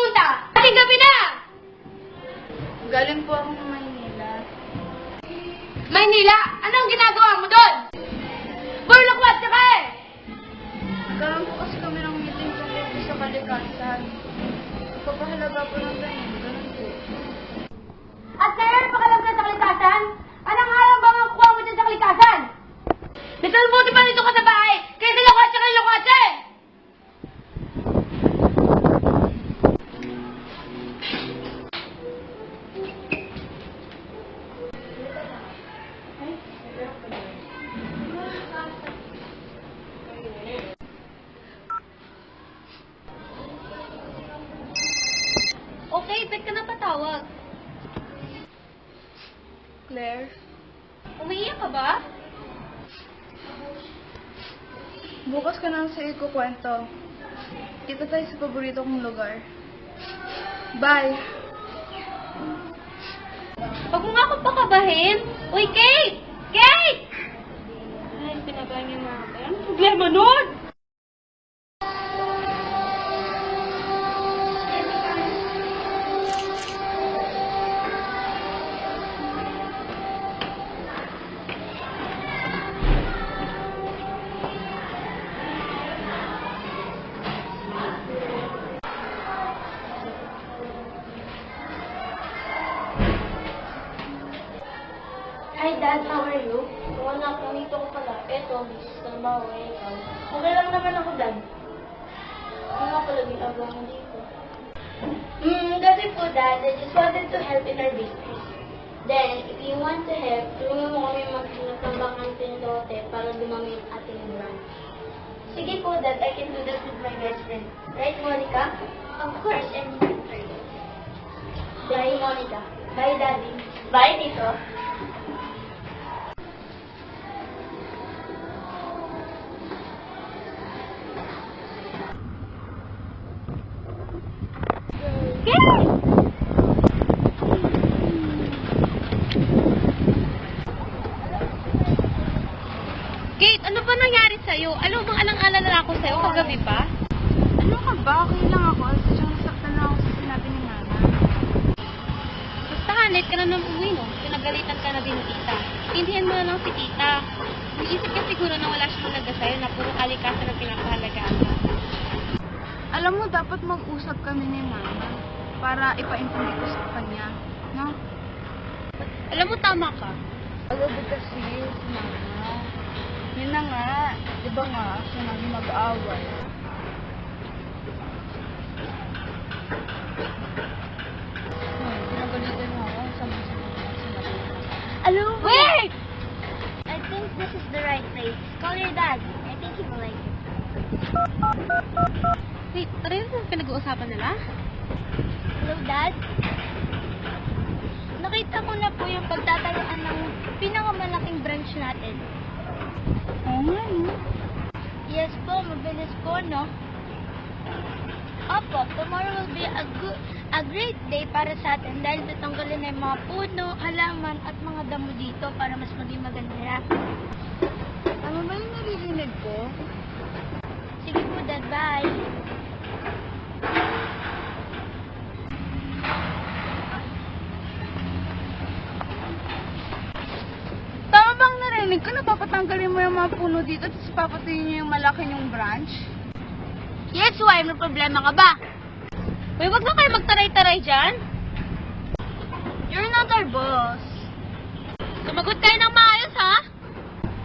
pupunta? Kasing gabi na! Galing po akong Maynila. Maynila? Anong ginagawa mo doon? Puro lakwat ka ka eh! Nagkaroon po kasi kami ng meeting tungkol po sa kalikasan. Papahalaga po ng ganyan. Ganun po. At ngayon, pakalam ka sa kalikasan? Anong alam ba ang kuha mo dyan sa kalikasan? Mas mabuti pa dito ka sa bahay kaysa lakwatsa kayo lakwatsa eh! Okay, ba't ka napatawag? Claire, Umiiyak ka ba? bukas ka na sa ikukwento. Dito tayo sa paborito kong lugar. Bye! Huwag mo nga akong pakabahin. Uy, Kate! Kate! Ay, pinabahan niya na ako. Anong problema nun? Hi, Dad. How are you? Oo, anak. Nandito ko pala. Eto, Mrs. Tambawa, ikaw. Okay lang naman ako, Dad. Ano nga pala ginagawa mo dito? Kasi po, Dad, I just wanted to help in our business. Then, if you want to help, tulungan mo kami magtambak ng tindote para dumami yung ating brand. Sige po, Dad. I can do that with my best friend. Right, Monica? Of course, and Bye, Monica. Bye, Daddy. Bye, Tito. Kate, ano ba nangyari sa'yo? Alam mo bang alang-alala ako sa'yo kagabi pa? Ano ka ba? Okay lang ako. Sadyang nasaktan na ako sa sinabi ni Nana. Basta late ka na nang uwi, no? Pinagalitan ka na din ni tita. Intindihan mo na lang si tita. Iisip ka siguro na wala siyang nalaga sa'yo na puro kalikasan ang pinapahalagaan mo. Alam mo, dapat mag-usap kami ni Mama para ipaintindi ko sa kanya. No? Alam mo, tama ka. Alam mo kasi, Mama. Yun na nga. Di ba nga, siya nang mag-away. Pinagalitan mo ako. Sabi-sabi ko sinabi ko. Hello? Wait! I think this is the right place. Call your dad. I think he will like it. Wait, tara yun ang pinag-uusapan nila? Hello, Dad? Nakita ko na po yung pagtatayuan ng pinakamalaking branch natin. Oo nga, no? Yes po, mabilis po, no? Opo, tomorrow will be a great day para sa atin dahil tatanggalin na yung mga puno, halaman at mga damo dito para mas maging maganda. Ano ba yung naririnig ko? Sige po, Dad. Bye. Tama bang narinig ko na papatanggalin mo yung mga puno dito tapos papatayin niyo yung malaki yung branch? Yes, why? May problema ka ba? Uy, wag na kayo magtaray-taray dyan. You're not our boss. Sumagot kayo ng maayos, ha?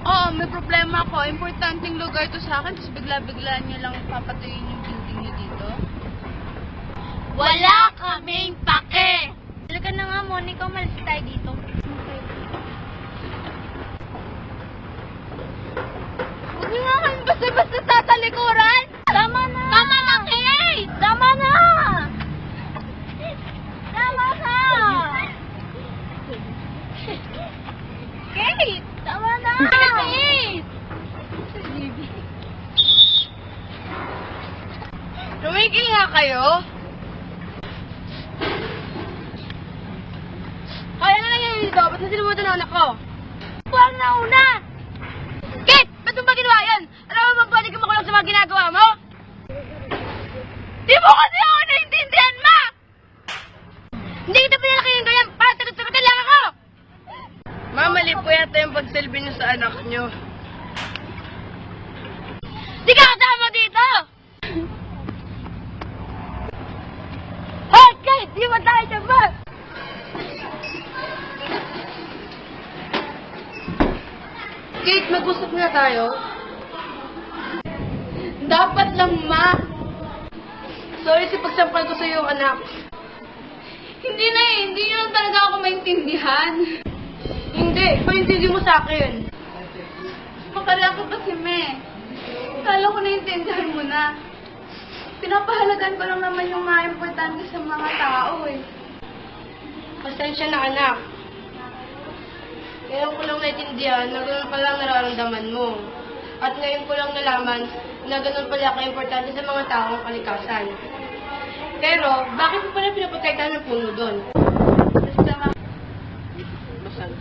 Oo, may problema ako. Importanteng lugar to sa akin tapos bigla-bigla niyo lang papatayin yung building niyo dito. Wala kaming pake! Talaga na nga, Monica, umalis tayo dito. Huwag niyo nga kami basta-basta tatalikuran! Tama na! Tama na, Kate! Tama na! Tama ka! Kate! Tama na! Kate! Tumigil nga kayo! Kaya na lang yan dito. Ba't na sinimutan ang anak ko? Huwag na una! Kate! Ba't mo ba ginawa yan? Alam mo ba pwede ka makulong sa mga ginagawa mo? Di mo kasi ako naintindihan, ma! Hindi kita pinalaki yung ganyan. Para sagot-sagutin lang ako! Ma'am, mali po yata yung pagselfie niyo sa anak niyo. Di ka kasama dito! Hoy, Kate! Di ba tayo dyan ba? Kate, mag-usap na tayo. Dapat lang, ma. Sorry si pagsampal ko sa iyo, anak. Hindi na eh. Hindi nyo lang talaga ako maintindihan. Hindi. Paintindi mo sa akin. Makareact ko kasi, me. Kala ko naintindihan mo na. Pinapahalagan ko lang naman yung mga importante sa mga tao eh. Pasensya na, anak. Ngayon ko lang naintindihan na gano'n pala ang nararamdaman mo. At ngayon ko lang nalaman na gano'n pala ka-importante sa mga taong kalikasan. Pero, bakit mo pala pinaprotektahan ng puno doon? Basta Basan.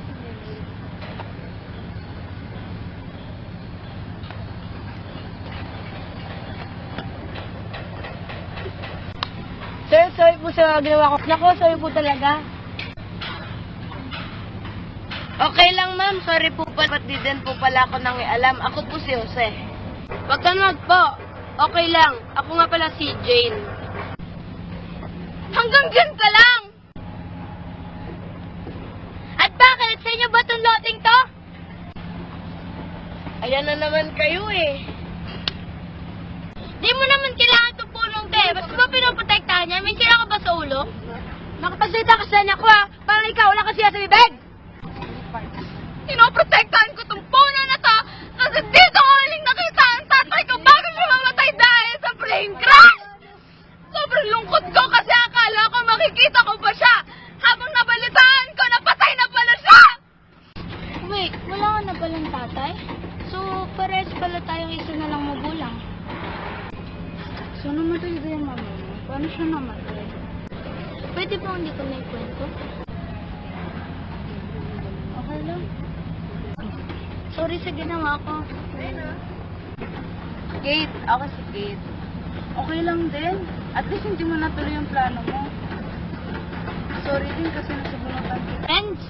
Sir, sorry po sa ginawa ko. Nako, sorry po talaga. Okay lang, ma'am. Sorry po pala. Ba't di din po pala ako nang ialam? Ako po si Jose. Wag ka na po. Okay lang. Ako nga pala si Jane. Hanggang dyan ka lang! At bakit? Sa inyo ba itong loting to? Ayan na naman kayo eh. Di mo naman kailangan itong punong te. Ba't ba pinoprotektahan niya? May sira ka ba sa ulo? Makapagsalita ka sa anak ko ha. Parang ikaw wala ka siya sa bibig. Pinoprotektahan ko itong puno na to kasi dito ko huling nakita ang tatay ko bago siya mamatay dahil sa plane crash! Sobrang lungkot ko kasi akala ko makikita ko pa siya habang nabalitaan ko na patay na pala siya! Wait, wala ka na palang tatay? So, pares pala tayong isa na lang magulang. So, namatay din yung mama mo? Paano siya namatay? Pwede ba hindi ko na ikwento? Okay lang. Sorry sa ginawa ko. Kate, ako si Kate. Okay lang din. At least hindi mo natuloy yung plano mo. Sorry din kasi nasubunutan kita. Friends,